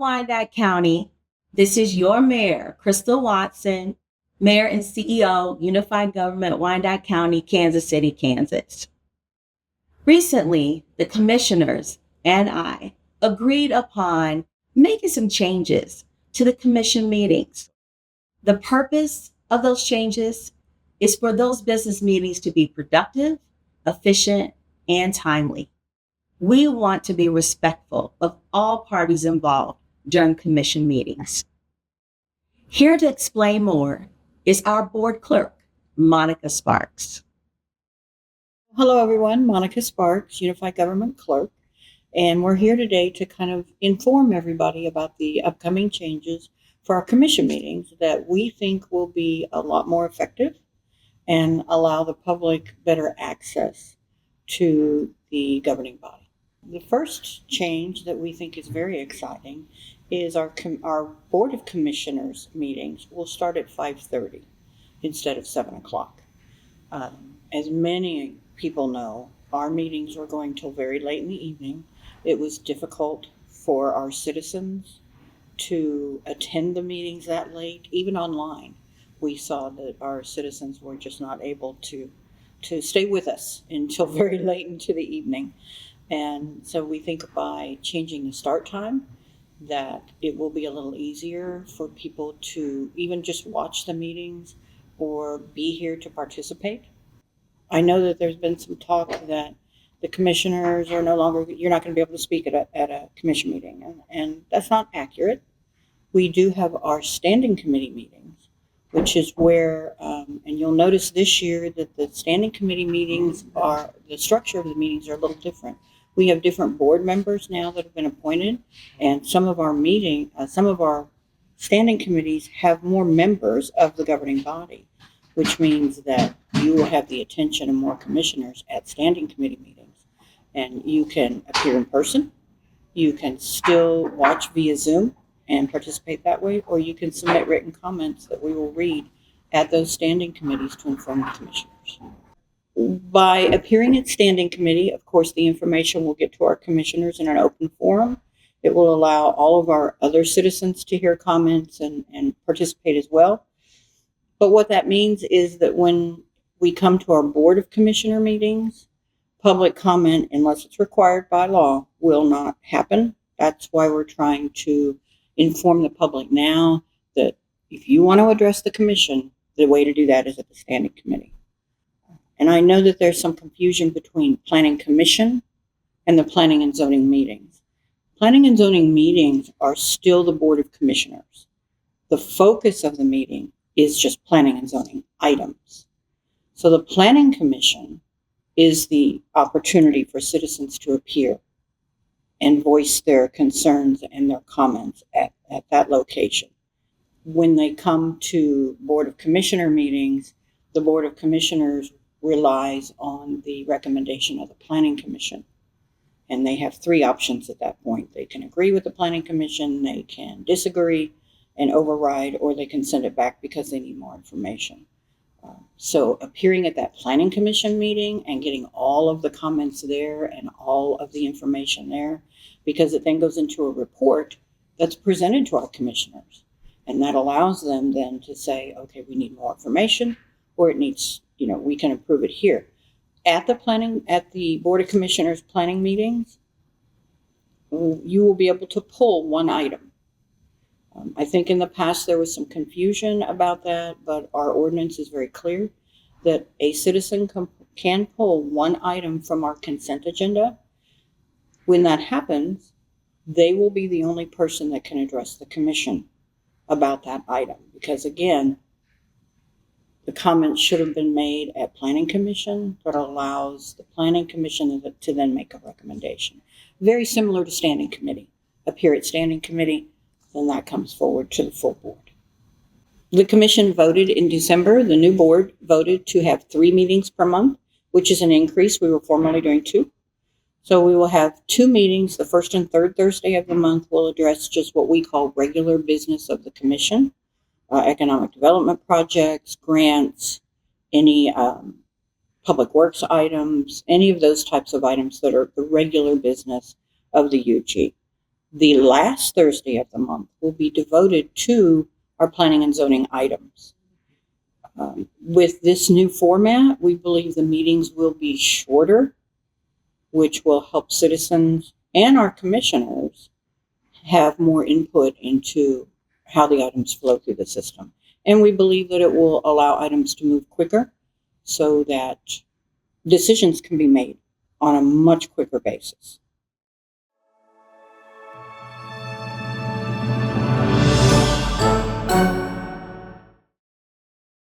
Wyandotte County. This is your mayor, Christal Watson, mayor and CEO, Unified Government, Wyandotte County, Kansas City, Kansas. Recently, the commissioners and I agreed upon making some changes to the commission meetings. The purpose of those changes is for those business meetings to be productive, efficient, and timely. We want to be respectful of all parties involved during commission meetings. Here to explain more is our board clerk, Monica Sparks. Hello, everyone. Monica Sparks, Unified Government Clerk. And we're here today to kind of inform everybody about the upcoming changes for our commission meetings that we think will be a lot more effective and allow the public better access to the governing body. The first change that we think is very exciting is our Board of Commissioners meetings will start at 5:30 instead of 7 o'clock. As many people know, our meetings were going till very late in the evening. It was difficult for our citizens to attend the meetings that late, even online. We saw that our citizens were just not able to stay with us until very late into the evening. And so we think by changing the start time that it will be a little easier for people to even just watch the meetings or be here to participate. I know that there's been some talk that the commissioners are no longer, you're not going to be able to speak at a commission meeting, and that's not accurate. We do have our standing committee meetings, which is where, and you'll notice this year that the standing committee meetings the structure of the meetings are a little different. We have different board members now that have been appointed, and some of our standing committees have more members of the governing body, which means that you will have the attention of more commissioners at standing committee meetings. And you can appear in person, you can still watch via Zoom and participate that way, or you can submit written comments that we will read at those standing committees to inform the commissioners. By appearing at standing committee, of course, the information will get to our commissioners in an open forum. It will allow all of our other citizens to hear comments and participate as well. But what that means is that when we come to our Board of Commissioner meetings, public comment, unless it's required by law, will not happen. That's why we're trying to inform the public now that if you want to address the commission, the way to do that is at the standing committee. And I know that there's some confusion between planning commission and the planning and zoning meetings. Planning and zoning meetings are still the Board of Commissioners. The focus of the meeting is just planning and zoning items. So the planning commission is the opportunity for citizens to appear and voice their concerns and their comments at that location. When they come to Board of Commissioner meetings, the Board of Commissioners relies on the recommendation of the Planning Commission. And they have three options at that point. They can agree with the Planning Commission, they can disagree and override, or they can send it back because they need more information. So appearing at that Planning Commission meeting and getting all of the comments there and all of the information there, because it then goes into a report that's presented to our commissioners. And that allows them then to say, okay, we need more information, or it needs, we can improve it here. At the Board of Commissioners planning meetings, you will be able to pull one item. I think in the past there was some confusion about that, but our ordinance is very clear that a citizen can pull one item from our consent agenda. When that happens, they will be the only person that can address the commission about that item, because again, the comments should have been made at Planning Commission, but allows the Planning Commission to then make a recommendation. Very similar to Standing Committee. Appear at Standing Committee, then that comes forward to the full board. The commission voted in December. The new board voted to have 3 meetings per month, which is an increase. We were formerly doing 2. So we will have 2 meetings. The first and third Thursday of the month will address just what we call regular business of the commission, economic development projects, grants, any public works items, any of those types of items that are the regular business of the UG. The last Thursday of the month will be devoted to our planning and zoning items. With this new format, we believe the meetings will be shorter, which will help citizens and our commissioners have more input into how the items flow through the system. And we believe that it will allow items to move quicker so that decisions can be made on a much quicker basis.